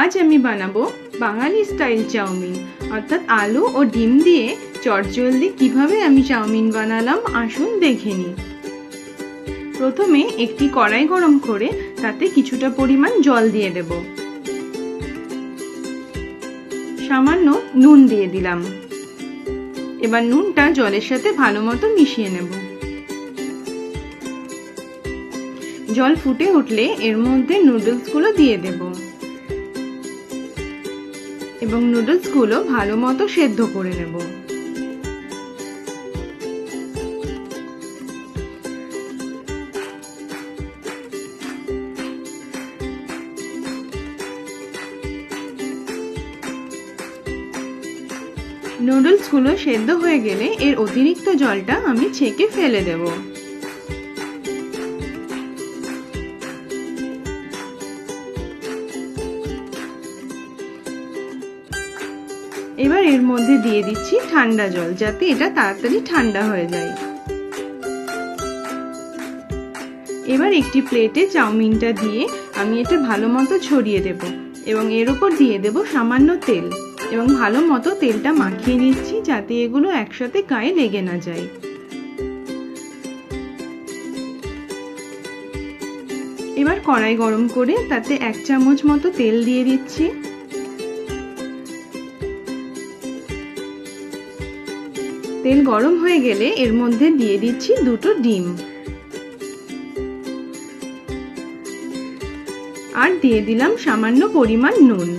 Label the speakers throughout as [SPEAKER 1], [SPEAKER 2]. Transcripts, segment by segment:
[SPEAKER 1] आज আমি বানাবো বাঙালি স্টাইল চাউমিন অর্থাৎ আলু ও ডিম দিয়ে চটজলদি কিভাবে আমি চাউমিন বানালাম আসুন দেখে নিই। প্রথমে একটি কড়াই গরম করে তাতে কিছুটা পরিমাণ জল দিয়ে দেব। সামান্য নুন দিয়ে দিলাম। এবার নুনটা জলের সাথে ভালোমতো মিশিয়ে নেব। জল ফুটে উঠলে এর মধ্যে নুডলসগুলো দিয়ে দেব এবং নুডলসগুলো ভালোমতো সেদ্ধ করে নেব। নুডলসগুলো সেদ্ধ হয়ে গেলে এর অতিরিক্ত জলটা আমি ছেঁকে ফেলে দেব। এবার এর মধ্যে দিয়ে দিচ্ছি ঠান্ডা জল যাতে এটা তাড়াতাড়ি ঠান্ডা হয়ে যায়। এবার একটি প্লেটে চাউমিনটা দিয়ে আমি এটা ভালোমতো ছড়িয়ে দেব এবং এর উপর দিয়ে দেব সামান্য তেল এবং ভালোমতো তেলটা মাখিয়ে নিচ্ছি যাতে এগুলো একসাথে গায়ে লেগে না যায়। এবার কড়াই গরম করে তাতে 1 চামচ মতো তেল দিয়ে দিচ্ছি। তেল গরম হয়ে গেলে এর মধ্যে দিয়ে দিচ্ছি 2টো ডিম আর দিয়ে দিলাম সামান্য পরিমাণ নুন।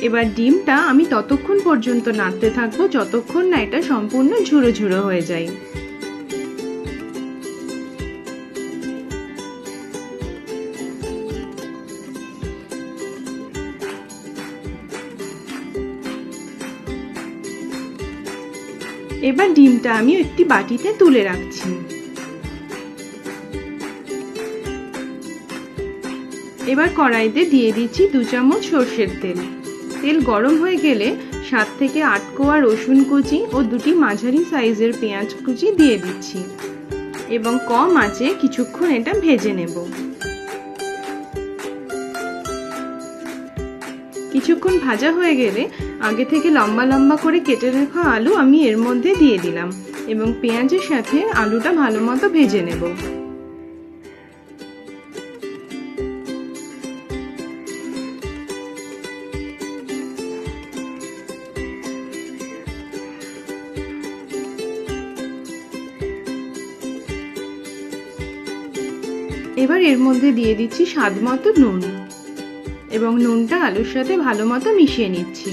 [SPEAKER 1] এবার ডিমটা আমি ততক্ষণ পর্যন্ত নাড়তে থাকবো যতক্ষণ না এটা সম্পূর্ণ ঝুরো ঝুরো হয়ে যায়। এবার ডিমটা আমি একটি বাটিতে তুলে রাখছি। এবার কড়াইতে দিয়ে দিচ্ছি 2 চামচ সরষের তেল। তেল গরম হয়ে গেলে 7 থেকে 8 কোয়া রসুন কুচি ও 2টি মাঝারি সাইজের পেঁয়াজ কুচি দিয়ে দিচ্ছি এবং কম আঁচে কিছুক্ষণ এটা ভেজে নেব। কিছুক্ষণ ভাজা হয়ে গেলে আগে থেকে লম্বা লম্বা করে কেটে রাখা আলু আমি এর মধ্যে দিয়ে দিলাম এবং পেঁয়াজের সাথে আলুটা ভালোমতো ভেজে নেব। এবার এর মধ্যে দিয়ে দিচ্ছি স্বাদমতো নুন এবং নুনটা আলুর সাথে ভালোমতো মিশিয়ে নিচ্ছি।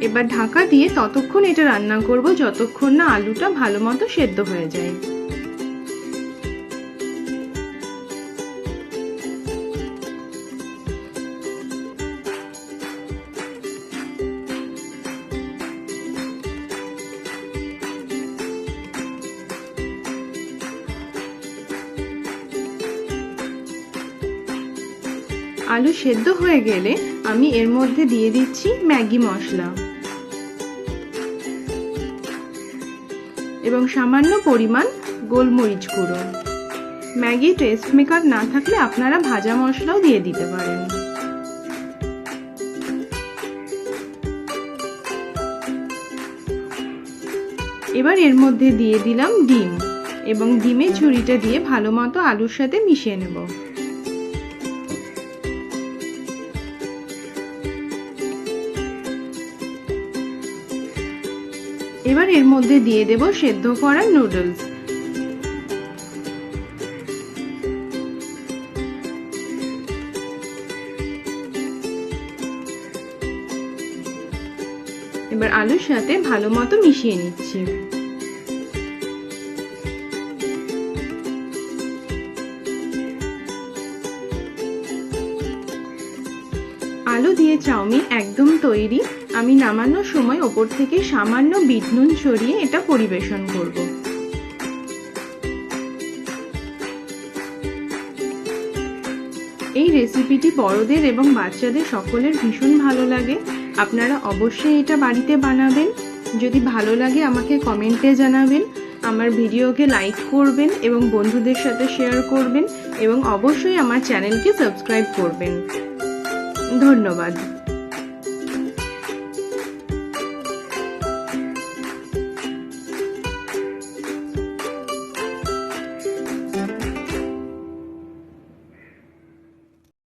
[SPEAKER 1] এবার ঢাকা দিয়ে ততক্ষণ এটা রান্না করব যতক্ষণ না আলুটা ভালোমতো সেদ্ধ হয়ে যায়। আলু সেদ্ধ হয়ে গেলে আমি এর মধ্যে দিয়ে দিচ্ছি ম্যাগি মশলা এবং সামান্য পরিমাণ গোলমরিচ গুঁড়ো। ম্যাগি টেস্ট মেকার না থাকলে আপনারা ভাজা মশলাও দিয়ে দিতে পারেন। এবার এর মধ্যে দিয়ে দিলাম ডিম এবং ডিমের ঝুড়িটা দিয়ে ভালোমতো আলুর সাথে মিশিয়ে নেব। এবার এর মধ্যে দিয়ে দেব সেদ্ধ করা নুডলস। এবার আলুর সাথে ভালোমতো মিশিয়ে নিচ্ছি। আলু দিয়ে চাউমিন একদম তৈরি। আমি নামানোর সময় ওপর থেকে সামান্য বিট নুন ছড়িয়ে এটা পরিবেশন করব। এই রেসিপিটি বড়দের এবং বাচ্চাদের সকলের ভীষণ ভালো লাগে। আপনারা অবশ্যই এটা বাড়িতে বানাবেন। যদি ভালো লাগে আমাকে কমেন্টে জানাবেন। আমার ভিডিওকে লাইক করবেন এবং বন্ধুদের সাথে শেয়ার করবেন এবং অবশ্যই আমার চ্যানেলকে সাবস্ক্রাইব করবেন। ধন্যবাদ।